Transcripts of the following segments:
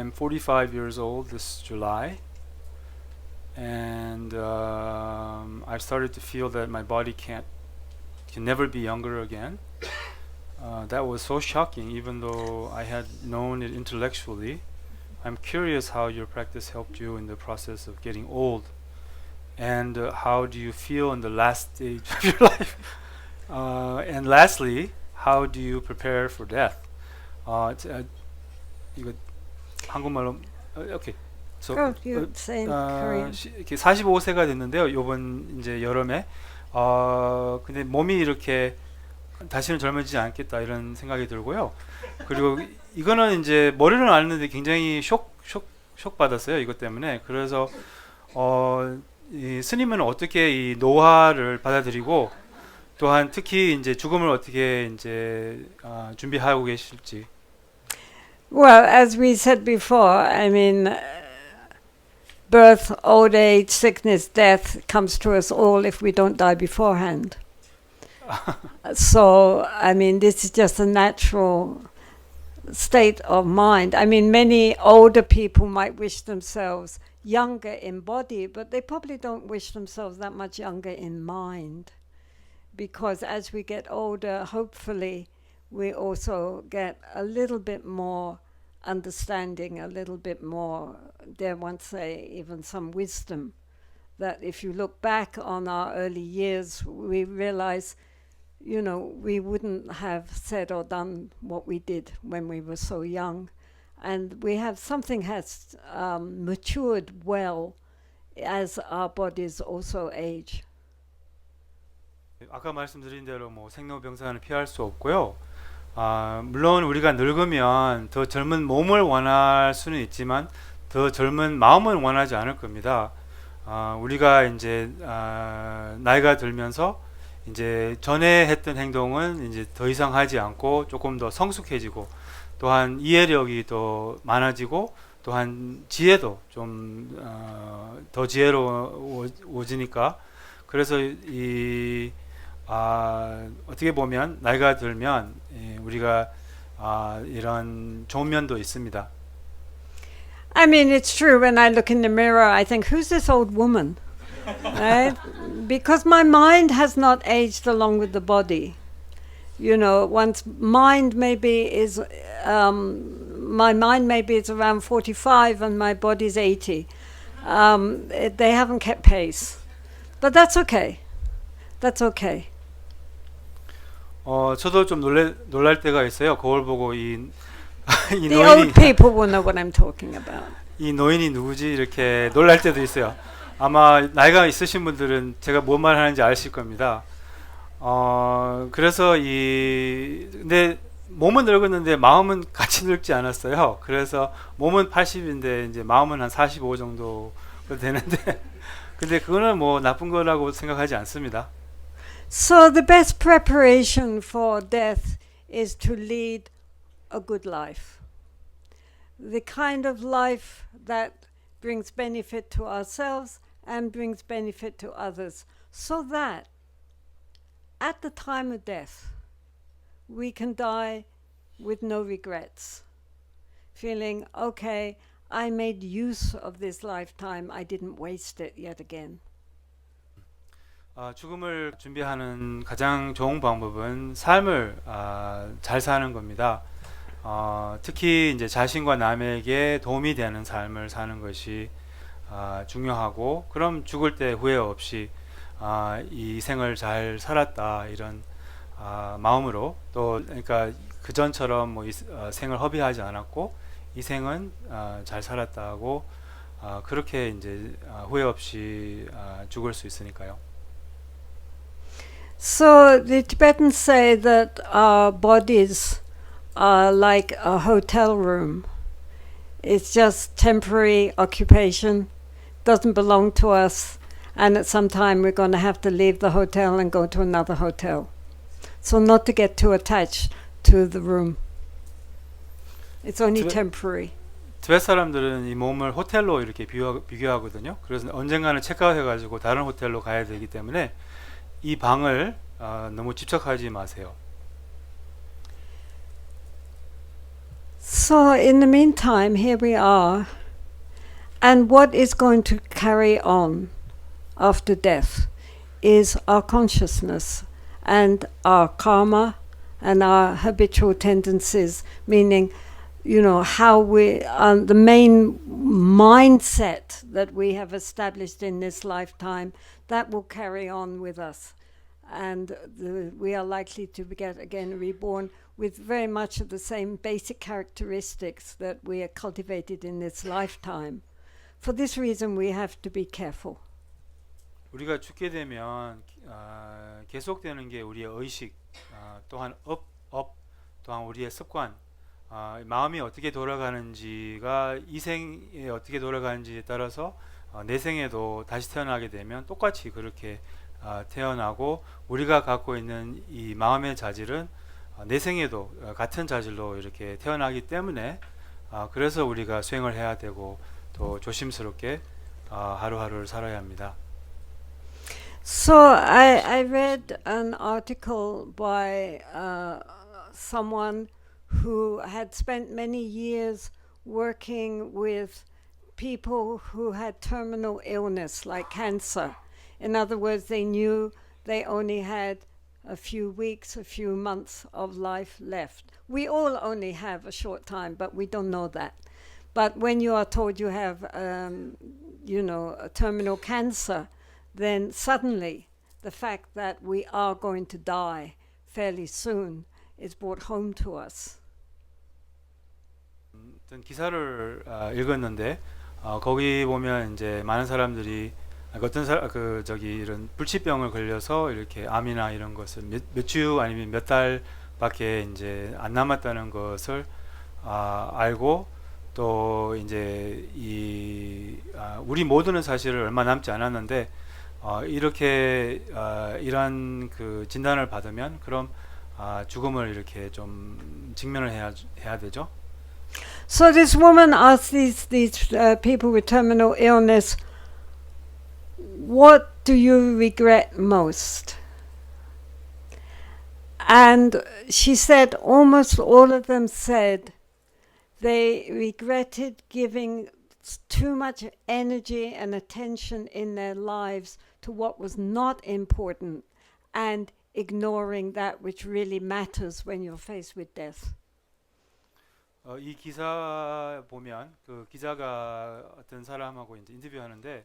I'm 45 years old this July, and I've started to feel that my body can never be younger again. That was so shocking, even though I had known it intellectually. I'm curious how your practice helped you in the process of getting old, and how do you feel in the last stage of your life? And lastly, how do you prepare for death? 이거 한국말로 오케이. So, 이렇게 45세가 됐는데요. 이번 이제 여름에 근데 몸이 이렇게 다시는 젊어지지 않겠다 이런 생각이 들고요. 그리고 이거는 이제 머리로는 아는데 굉장히 쇼 받았어요. 이것 때문에. 그래서 이 스님은 어떻게 이 노화를 받아들이고 또한 특히 이제 죽음을 어떻게 이제 준비하고 계실지. Well, as we said before, I mean, birth, old age, sickness, death comes to us all if we don't die beforehand. So, I mean, this is just a natural state of mind. I mean, many older people might wish themselves younger in body, but they probably don't wish themselves that much younger in mind. Because as we get older, hopefully, we also get a little bit more understanding, a little bit more, dare one say, even some wisdom. That if you look back on our early years, we realize, you know, we wouldn't have said or done what we did when we were so young. And we have something has matured well as our bodies also age. 아까 말씀드린 대로 뭐 생로병사는 피할 수 없고요. 물론 우리가 늙으면 더 젊은 몸을 원할 수는 있지만 더 젊은 마음은 원하지 않을 겁니다. 우리가 이제 나이가 들면서 이제 전에 했던 행동은 이제 더 이상 하지 않고 조금 더 성숙해지고 또한 이해력이 더 많아지고 또한 지혜도 좀 더 지혜로워지니까 그래서 이 어떻게 보면 나이가 들면 우리가 이런 좋은 면도 있습니다. I mean, it's true. When I look in the mirror, I think, who's this old woman? Right? Because my mind has not aged along with the body. You know, one's mind maybe is, my mind maybe is around 45 and my body's 80. They haven't kept pace. But that's okay. That's okay. 저도 좀 놀랄 때가 있어요. 거울 보고 이 The old people will know what I'm talking about. 이 노인이 누구지 이렇게 놀랄 때도 있어요. 아마 나이가 있으신 분들은 제가 뭔 말 하는지 아실 겁니다. 그래서 근데 몸은 늙었는데 마음은 같이 늙지 않았어요. 그래서 몸은 80인데 이제 마음은 한 45 정도 되는데 근데 그거는 뭐 나쁜 거라고 생각하지 않습니다. So the best preparation for death is to lead a good life. The kind of life that brings benefit to ourselves and brings benefit to others, so that at the time of death we can die with no regrets, feeling, okay, I made use of this lifetime, I didn't waste it yet again. 죽음을 준비하는 가장 좋은 방법은 삶을 잘 사는 겁니다. 특히 이제 자신과 남에게 도움이 되는 삶을 사는 것이 중요하고, 그럼 죽을 때 후회 없이 이 생을 잘 살았다 이런 마음으로, 또 그러니까 그 전처럼 뭐 생을 허비하지 않았고 이 생은 잘 살았다고 그렇게 이제 후회 없이 죽을 수 있으니까요. So the Tibetans say that our bodies are like a hotel room. It's just temporary occupation, doesn't belong to us, and at some time we're going to have to leave the hotel and go to another hotel. So not to get too attached to the room. It's only temporary. 티베트 사람들은 이 몸을 호텔로 이렇게 비교하거든요. 그래서 언젠가는 체크아웃해가지고 다른 호텔로 가야 되기 때문에 이 방을 너무 집착하지 마세요. So in the meantime, here we are. And what is going to carry on after death is our consciousness and our karma and our habitual tendencies, meaning, you know, how we, the main mindset that we have established in this lifetime, that will carry on with us. And we are likely to get again reborn with very much of the same basic characteristics that we are cultivated in this lifetime. For this reason, we have to be careful. 우리가 죽게 되면 계속되는 게 우리의 의식, 또한 또한 우리의 습관, 마음이 어떻게 돌아가는지가 이 생에 어떻게 돌아가는지에 따라서 내생에도 다시 태어나게 되면 똑같이 그렇게 태어나고, 우리가 갖고 있는 이 마음의 자질은 내생에도 같은 자질로 이렇게 태어나기 때문에 그래서 우리가 수행을 해야 되고 또 조심스럽게 하루하루를 살아야 합니다. So I read an article by someone who had spent many years working with people who had terminal illness like cancer. In other words, they knew they only had a few weeks, a few months of life left. We all only have a short time, but we don't know that. But when you are told you have, a terminal cancer, then suddenly the fact that we are going to die fairly soon is brought home to us. 어떤 기사를 읽었는데 거기 보면 이제 많은 사람들이 이런 불치병을 걸려서 이렇게 암이나 이런 것을 몇 주 아니면 몇 달밖에 이제 안 남았다는 것을 알고, 또 이제 우리 모두는 사실 얼마 남지 않았는데 이렇게 이런 그 진단을 받으면 그럼 죽음을 이렇게 좀 직면을 해야 되죠. So this woman asked these people with terminal illness, what do you regret most? And she said almost all of them said they regretted giving too much energy and attention in their lives to what was not important and ignoring that which really matters when you're faced with death. 이 기사 보면 그 기자가 어떤 사람하고 이제 인터뷰하는데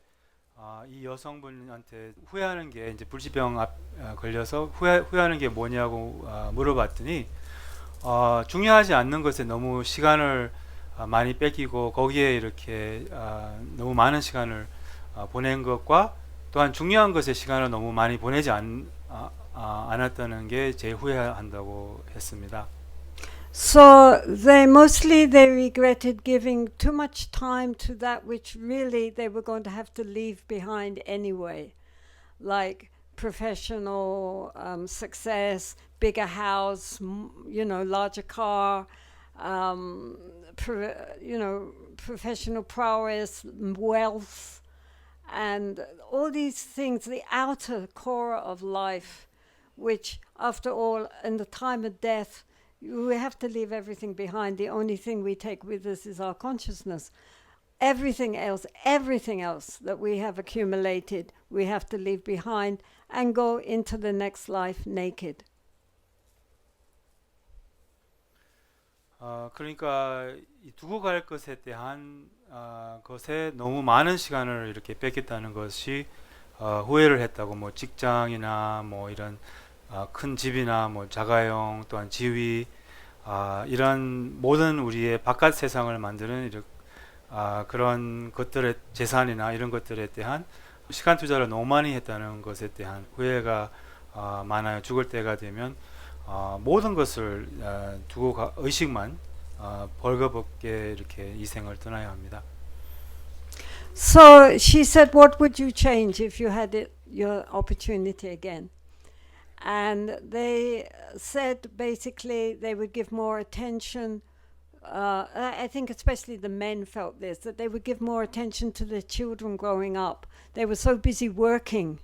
이 여성분한테 후회하는 게 이제 불치병 걸려서 후회하는 게 뭐냐고 물어봤더니 중요하지 않는 것에 너무 시간을 많이 뺏기고 거기에 이렇게 너무 많은 시간을 보낸 것과 또한 중요한 것에 시간을 너무 많이 보내지 않았다는 게 제일 후회한다고 했습니다. So they regretted giving too much time to that which really they were going to have to leave behind anyway, like professional success, bigger house, larger car, professional prowess, wealth, and all these things, the outer core of life, which after all, in the time of death, we have to leave everything behind. The only thing we take with us is our consciousness. Everything else that we have accumulated, we have to leave behind and go into the next life naked. 그러니까 두고 갈 것에 대한 것에 너무 많은 시간을 이렇게 뺏겼다는 것이 후회를 했다고, 뭐 직장이나 뭐 이런 큰 집이나 뭐 자가용, 또한 지위, 이런 모든 우리의 바깥 세상을 만드는 그런 것들의 재산이나 이런 것들에 대한 시간 투자를 너무 많이 했다는 것에 대한 후회가 많아요. 죽을 때가 되면 모든 것을 두고 의식만 벌거벗게 이렇게 이 생을 떠나야 합니다. So she said, what would you change if you had your opportunity again? And they said basically they would give more attention. I think especially the men felt this, that they would give more attention to their children growing up. They were so busy working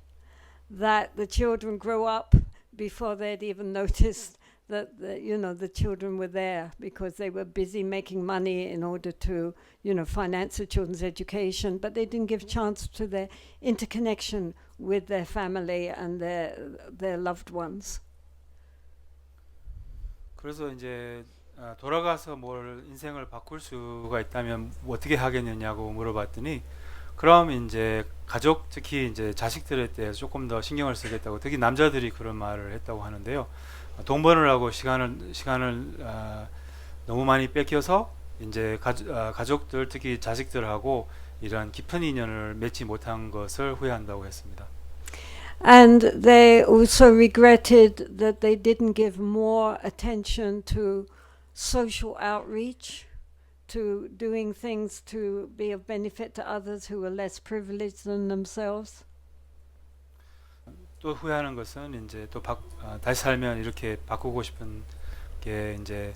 that the children grew up before they'd even noticed that the children were there because they were busy making money in order to finance the children's education, but they didn't give chance to their interconnection with their family and their loved ones. 그래서 이제 돌아가서 뭘 인생을 바꿀 수가 있다면 어떻게 하겠느냐고 물어봤더니, 그럼 이제 가족, 특히 이제 자식들에 대해서 조금 더 신경을 쓰겠다고, 특히 남자들이 그런 말을 했다고 하는데요. 돈 버느라고 시간을 너무 많이 뺏겨서 이제 가족들, 특히 자식들하고 이런 깊은 인연을 맺지 못한 것을 후회한다고 했습니다. And they also regretted that they didn't give more attention to social outreach, to doing things to be of benefit to others who were less privileged than themselves. 또 후회하는 것은 이제 또 다시 살면 이렇게 바꾸고 싶은 게 이제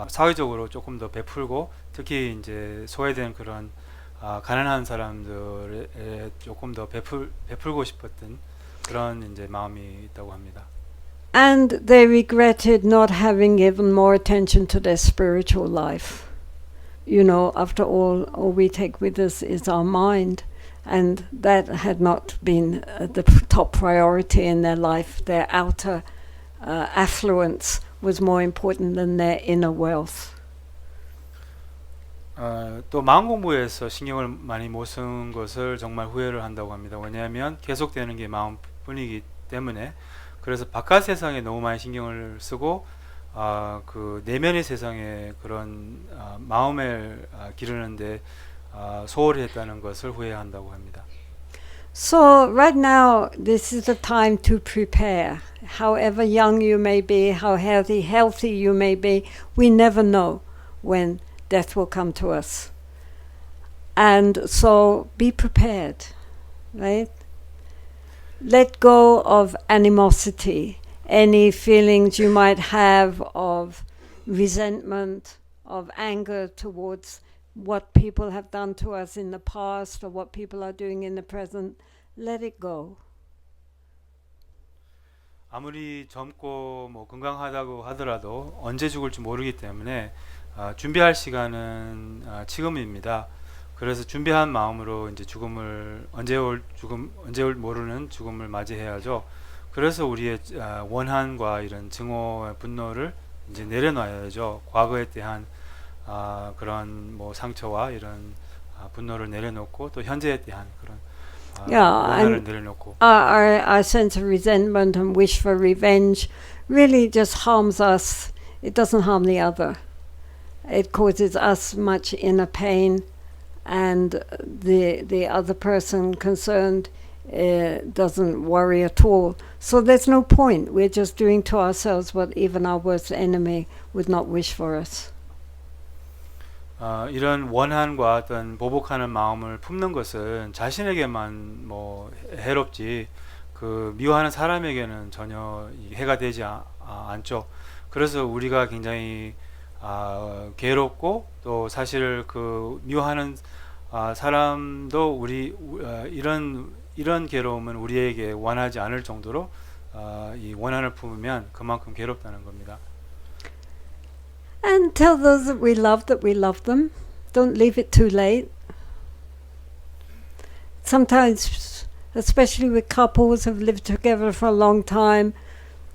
사회적으로 조금 더 베풀고, 특히 이제 소외된 그런 가난한 사람들에 조금 더 베풀고 싶었던 그런 이제 마음이 있다고 합니다. And they regretted not having given more attention to their spiritual life. After all we take with us is our mind, and that had not been the top priority in their life. Their outer affluence was more important than their inner wealth. 또 마음 공부에서 신경을 많이 못 쓴 것을 정말 후회를 한다고 합니다. 왜냐하면 계속되는 게 마음뿐이기 때문에. 그래서 바깥 세상에 너무 많이 신경을 쓰고 그 내면의 세상에 그런 마음을 기르는데 소홀히 했다는 것을 후회한다고 합니다. So right now, this is the time to prepare. However young you may be, how healthy you may be, we never know when death will come to us. And so be prepared, right? Let go of animosity, any feelings you might have of resentment, of anger towards what people have done to us in the past or what people are doing in the present. Let it go. 아무리 젊고 뭐 건강하다고 하더라도 언제 죽을지 모르기 때문에 준비할 시간은 지금입니다. 그래서 준비한 마음으로 이제 언제 올 모르는 죽음을 맞이해야죠. 그래서 우리의 원한과 이런 증오의 분노를 이제 내려놔야죠. 과거에 대한 그런 뭐 상처와 이런 분노를 내려놓고, 또 현재에 대한 그런 원한을 내려놓고. Our sense of resentment and wish for revenge really just harms us. It doesn't harm the other. It causes us much inner pain, and the other person concerned doesn't worry at all. So there's no point. We're just doing to ourselves what even our worst enemy would not wish for us. 이런 원한과 어떤 보복하는 마음을 품는 것은 자신에게만 뭐 해롭지 그 미워하는 사람에게는 전혀 해가 되지 않죠. 그래서 우리가 굉장히 괴롭고, 또 사실 그 미워하는 사람도 이런 괴로움은 우리에게 원하지 않을 정도로 이 원한을 품으면 그만큼 괴롭다는 겁니다. And tell those that we love them. Don't leave it too late. Sometimes, especially with couples who've lived together for a long time,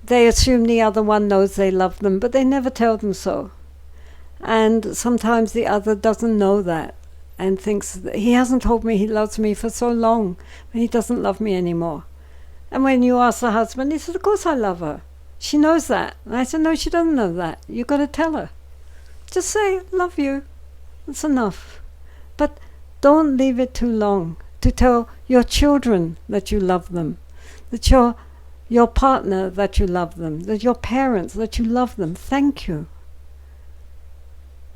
they assume the other one knows they love them, but they never tell them so. And sometimes the other doesn't know that and thinks that he hasn't told me he loves me for so long, but he doesn't love me anymore. And when you ask the husband, he says, of course I love her. She knows that. And I said, no, she doesn't know that. You've got to tell her. Just say, love you. That's enough. But don't leave it too long to tell your children that you love them, that your partner that you love them, that your parents that you love them. Thank you.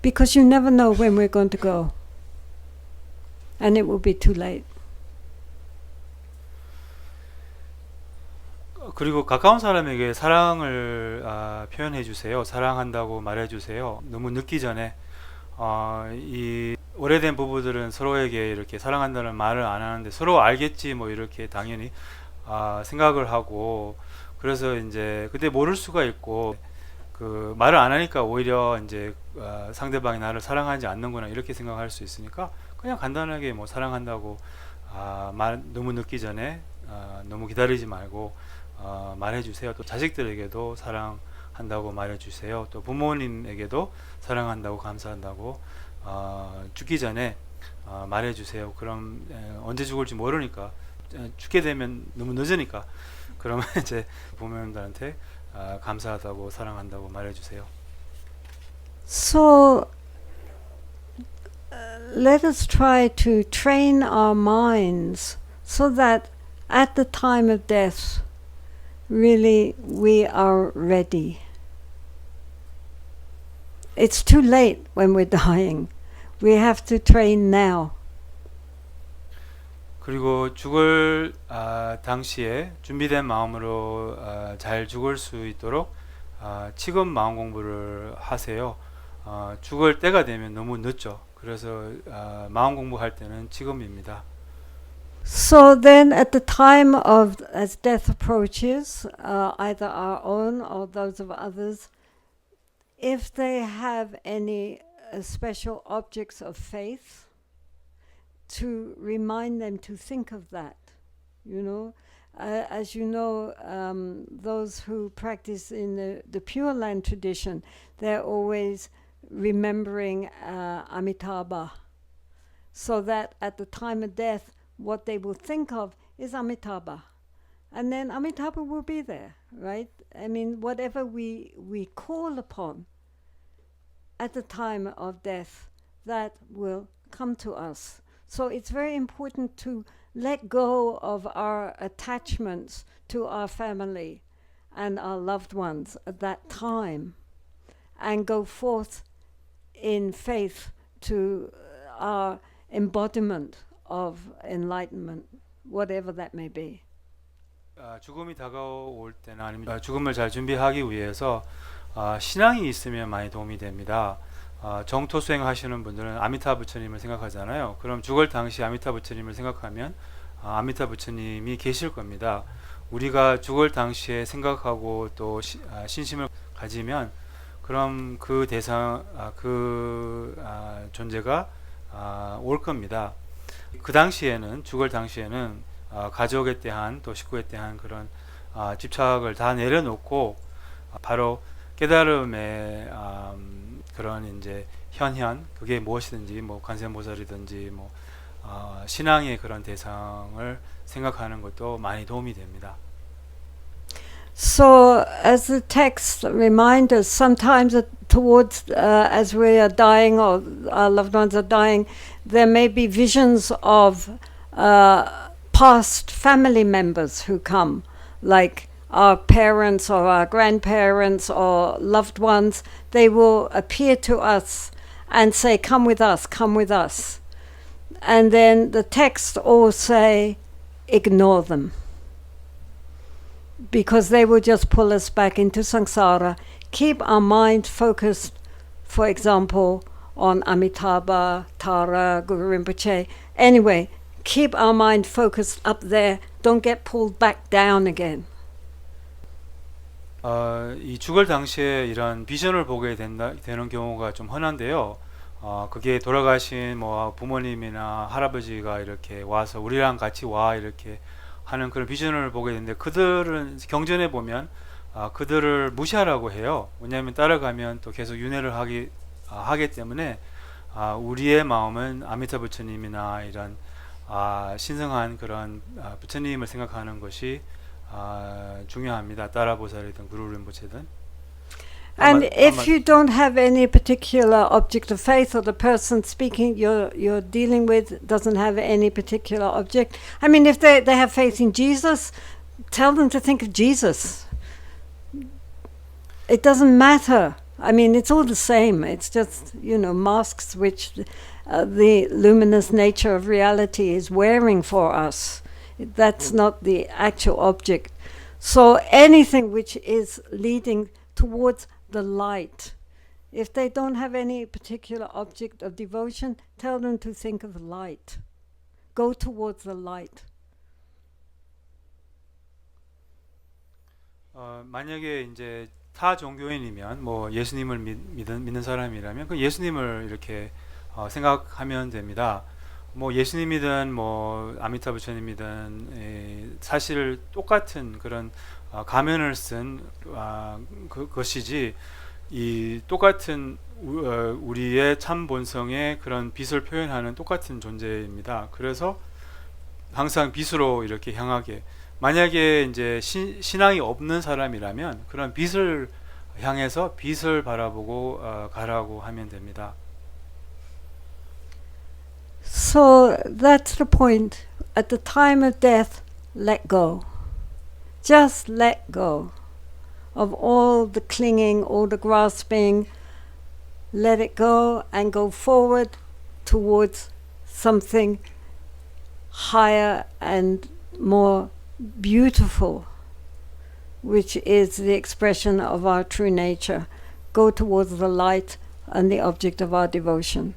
Because you never know when we're going to go. And it will be too late. 그리고 가까운 사람에게 사랑을 표현해 주세요. 사랑한다고 말해 주세요. 너무 늦기 전에. 이 오래된 부부들은 서로에게 이렇게 사랑한다는 말을 안 하는데 서로 알겠지 뭐 이렇게 당연히 생각을 하고, 그래서 이제 그때 모를 수가 있고, 그 말을 안 하니까 오히려 이제 상대방이 나를 사랑하지 않는구나 이렇게 생각할 수 있으니까 그냥 간단하게 뭐 사랑한다고 말 너무 늦기 전에 너무 기다리지 말고 말해주세요. 또 자식들에게도 사랑한다고 말해주세요. 또 부모님에게도 사랑한다고 감사한다고 죽기 전에 말해주세요. 그럼 언제 죽을지 모르니까 죽게 되면 너무 늦으니까 그러면 이제 부모님들한테 감사하다고 사랑한다고 말해주세요. So let us try to train our minds so that at the time of death, really we are ready. It's too late when we're dying. We have to train now. 그리고 죽을 당시에 준비된 마음으로 잘 죽을 수 있도록 지금 마음 공부를 하세요. 죽을 때가 되면 너무 늦죠. 그래서 마음 공부할 때는 지금입니다. So then at the time of, as death approaches, either our own or those of others, if they have any special objects of faith, to remind them to think of that, you know. As you know, those who practice in the Pure Land tradition, they're always remembering Amitabha, so that at the time of death, what they will think of is Amitabha. And then Amitabha will be there, right? I mean, whatever we call upon at the time of death, that will come to us. So it's very important to let go of our attachments to our family and our loved ones at that time and go forth in faith to our embodiment of enlightenment, whatever that may be. 죽음이 다가올 때나 아니면 죽음을 잘 준비하기 위해서 신앙이 있으면 많이 도움이 됩니다. 정토 수행하시는 분들은 아미타 부처님을 생각하잖아요. 그럼 죽을 당시 아미타 부처님을 생각하면 아미타 부처님이 계실 겁니다. 우리가 죽을 당시에 생각하고 또 신심을 가지면 그럼 그 대상 존재가 올 겁니다. 그 당시에는 죽을 당시에는 가족에 대한 또 식구에 대한 그런 집착을 다 내려놓고 바로 깨달음의 그런 이제 현현 그게 무엇이든지 뭐 관세음보살이든지 뭐 신앙의 그런 대상을 생각하는 것도 많이 도움이 됩니다. So, as the text reminds us, sometimes towards as we are dying or our loved ones are dying, there may be visions of past family members who come, like our parents or our grandparents or loved ones. They will appear to us and say, "Come with us, come with us." And then the texts all say, ignore them, because they will just pull us back into samsara. Keep our mind focused, for example, on Amitabha, Tara, Guru Rinpoche. Anyway, keep our mind focused up there. Don't get pulled back down again. 이 죽을 당시에 이런 비전을 보게 되는 경우가 좀 흔한데요. 그게 돌아가신 뭐 부모님이나 할아버지가 이렇게 와서 우리랑 같이 와 이렇게 하는 그런 비전을 보게 되는데 그들은 경전에 보면 그들을 무시하라고 해요. 왜냐하면 따라가면 또 계속 윤회를 하기 때문에 우리의 마음은 아미타 부처님이나 이런 신성한 그런 부처님을 생각하는 것이 중요합니다. 따라보살이든 구루 린포체든. And if you don't have any particular object of faith, or the person speaking you're dealing with doesn't have any particular object, I mean, if they have faith in Jesus, tell them to think of Jesus. It doesn't matter. I mean, it's all the same. It's just, masks which the luminous nature of reality is wearing for us. That's not the actual object. So anything which is leading towards the light, if they don't have any particular object of devotion, tell them to think of light. Go towards the light. 만약에 이제 타 종교인이면 뭐 예수님을 믿는 사람이라면 그 예수님을 이렇게 생각하면 됩니다. 뭐 예수님이든 뭐 아미타 부처님이든 사실 똑같은 그런 가면을 쓴 것이지 이 똑같은 우리의 참 본성의 그런 빛을 표현하는 똑같은 존재입니다. 그래서 항상 빛으로 이렇게 향하게, 만약에 이제 신앙이 없는 사람이라면 그런 빛을 향해서 빛을 바라보고 가라고 하면 됩니다. So that's the point. At the time of death, let go. Just let go of all the clinging, all the grasping. Let it go and go forward towards something higher and more beautiful, which is the expression of our true nature. Go towards the light and the object of our devotion.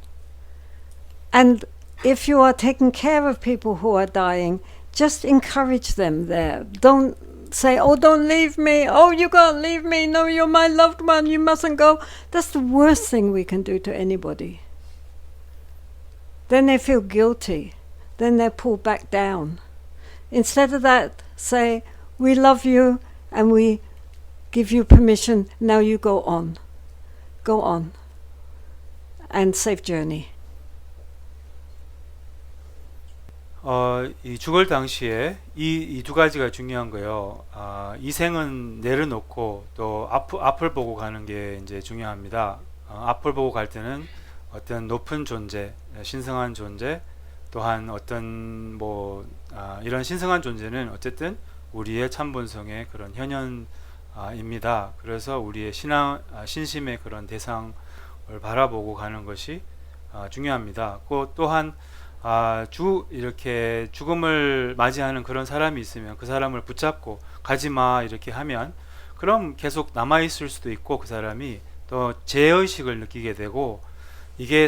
And if you are taking care of people who are dying, just encourage them there. Don't say, oh, don't leave me. Oh, you can't leave me. No, you're my loved one. You mustn't go. That's the worst thing we can do to anybody. Then they feel guilty. Then they're pulled back down. Instead of that, say, we love you and we give you permission. Now you go on. Go on. And safe journey. 이 죽을 당시에 이 두 가지가 중요한 거요. 이 생은 내려놓고 또 앞을 보고 가는 게 이제 중요합니다. 앞을 보고 갈 때는 어떤 높은 존재, 신성한 존재, 또한 어떤 뭐 이런 신성한 존재는 어쨌든 우리의 참본성의 그런 현현입니다. 그래서 우리의 신심의 그런 대상을 바라보고 가는 것이 중요합니다. 또한 이렇게 죽음을 맞이하는 그런 사람이 있으면 그 사람을 붙잡고 가지마 이렇게 하면 그럼 계속 남아있을 수도 있고 그 사람이 또 죄의식을 느끼게 되고 이게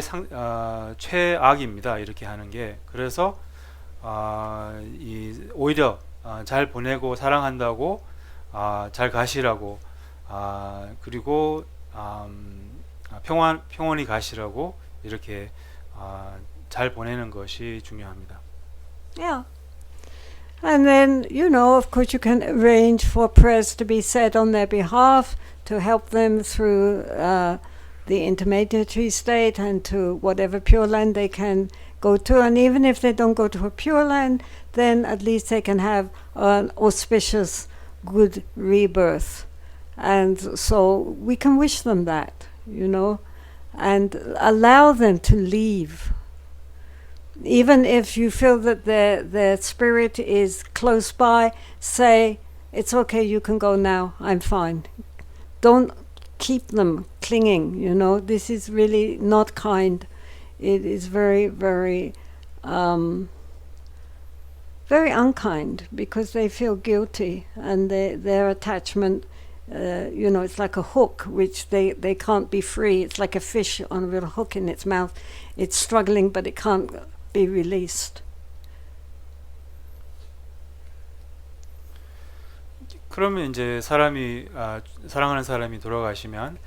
최악입니다. 이렇게 하는 게. 그래서 오히려 잘 보내고 사랑한다고 잘 가시라고 그리고 평온히 가시라고 이렇게 잘 보내는 것이 중요합니다. Yeah. And then, of course, you can arrange for prayers to be said on their behalf to help them through the intermediary state and to whatever Pure Land they can go to. And even if they don't go to a Pure Land, then at least they can have an auspicious, good rebirth. And so we can wish them that, and allow them to leave. Even if you feel that their spirit is close by, say, it's okay, you can go now, I'm fine. Don't keep them clinging, this is really not kind. It is very, very, very unkind because they feel guilty and their attachment, it's like a hook which they can't be free. It's like a fish on a little hook in its mouth. It's struggling, but it can't be released. 그러면 이제 사랑하는 사람이 돌아가시면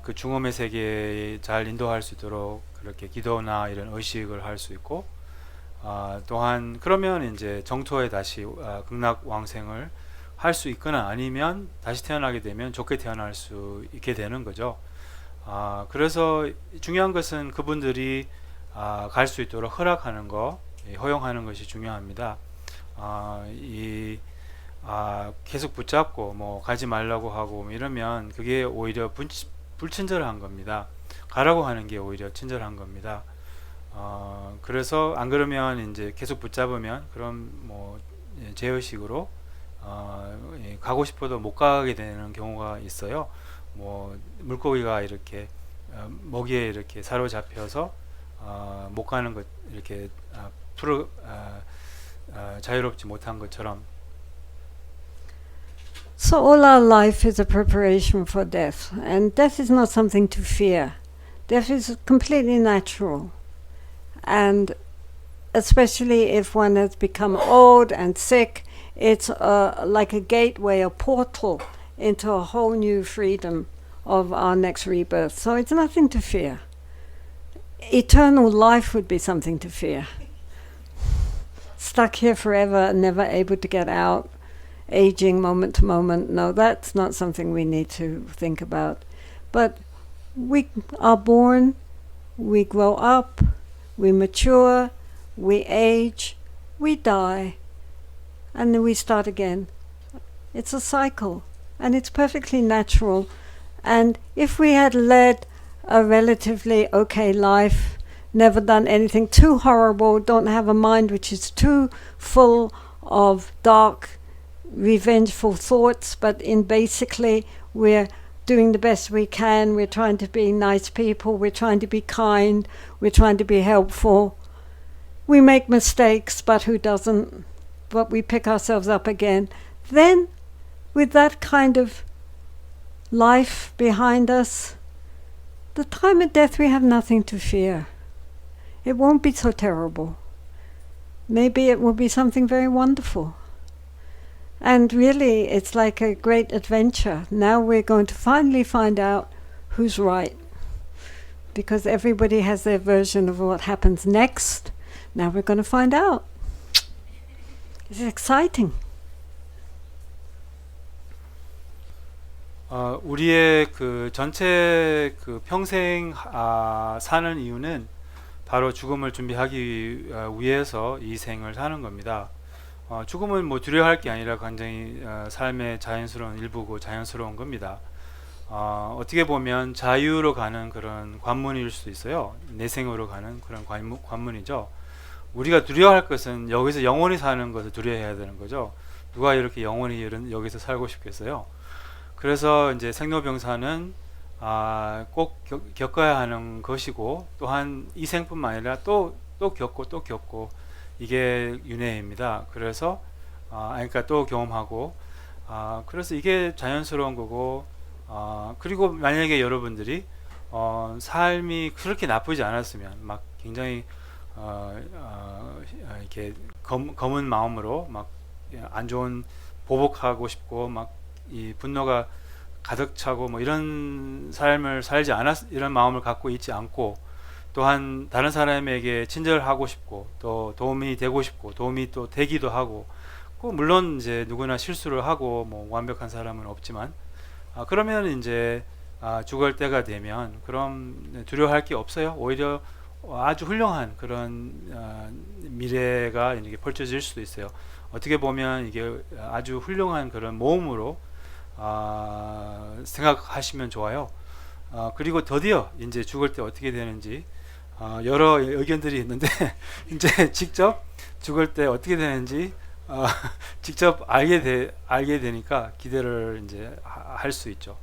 그 중음의 세계에 잘 인도할 수 있도록 그렇게 기도나 이런 의식을 할 수 있고 또한 그러면 이제 정토에 다시 극락 왕생을 할 수 있거나 아니면 다시 태어나게 되면 좋게 태어날 수 있게 되는 거죠. 그래서 중요한 것은 그분들이 갈 수 있도록 허락하는 거, 허용하는 것이 중요합니다. 계속 붙잡고 뭐 가지 말라고 하고 이러면 그게 오히려 불친절한 겁니다. 가라고 하는 게 오히려 친절한 겁니다. 그래서 안 그러면 이제 계속 붙잡으면 그럼 뭐 제의식으로 가고 싶어도 못 가게 되는 경우가 있어요. 뭐 물고기가 이렇게 먹이에 이렇게 사로잡혀서 못 가는 것 이렇게 자유롭지 못한 것처럼. So all our life is a preparation for death, and death is not something to fear. Death is completely natural, and especially if one has become old and sick, it's like a gateway, a portal into a whole new freedom of our next rebirth. So it's nothing to fear. Eternal life would be something to fear. Stuck here forever, never able to get out, aging moment to moment. No, that's not something we need to think about. But we are born, we grow up, we mature, we age, we die, and then we start again. It's a cycle, and it's perfectly natural. And if we had led a relatively okay life, never done anything too horrible, don't have a mind which is too full of dark, revengeful thoughts, but in basically we're doing the best we can, we're trying to be nice people, we're trying to be kind, we're trying to be helpful. We make mistakes, but who doesn't? But we pick ourselves up again. Then, with that kind of life behind us, the time of death we have nothing to fear. It won't be so terrible. Maybe it will be something very wonderful. And really, it's like a great adventure. Now we're going to finally find out who's right. Because everybody has their version of what happens next. Now we're going to find out. It's exciting. 우리의 그 전체 그 평생 사는 이유는 바로 죽음을 준비하기 위해서 이 생을 사는 겁니다. 죽음은 뭐 두려워할 게 아니라 굉장히 삶의 자연스러운 일부고 자연스러운 겁니다. 어떻게 보면 자유로 가는 그런 관문일 수도 있어요. 내생으로 가는 그런 관문이죠. 우리가 두려워할 것은 여기서 영원히 사는 것을 두려워해야 되는 거죠. 누가 이렇게 영원히 여기서 살고 싶겠어요? 그래서 이제 생로병사는 꼭 겪어야 하는 것이고, 또한 이 생뿐만 아니라 또 겪고 이게 윤회입니다. 그래서 그러니까 또 경험하고, 그래서 이게 자연스러운 거고, 그리고 만약에 여러분들이 삶이 그렇게 나쁘지 않았으면 막 굉장히 이렇게 검은 마음으로 막 안 좋은 보복하고 싶고 막 이 분노가 가득 차고 뭐 이런 삶을 살지 이런 마음을 갖고 있지 않고, 또한 다른 사람에게 친절하고 싶고 또 도움이 되고 싶고 도움이 또 되기도 하고, 물론 이제 누구나 실수를 하고 뭐 완벽한 사람은 없지만, 그러면 이제 죽을 때가 되면 그럼 두려워할 게 없어요. 오히려 아주 훌륭한 그런 미래가 이렇게 펼쳐질 수도 있어요. 어떻게 보면 이게 아주 훌륭한 그런 모험으로 생각하시면 좋아요. 그리고 드디어 이제 죽을 때 어떻게 되는지 여러 의견들이 있는데 이제 직접 죽을 때 어떻게 되는지 직접 알게 되니까 기대를 이제 할 수 있죠.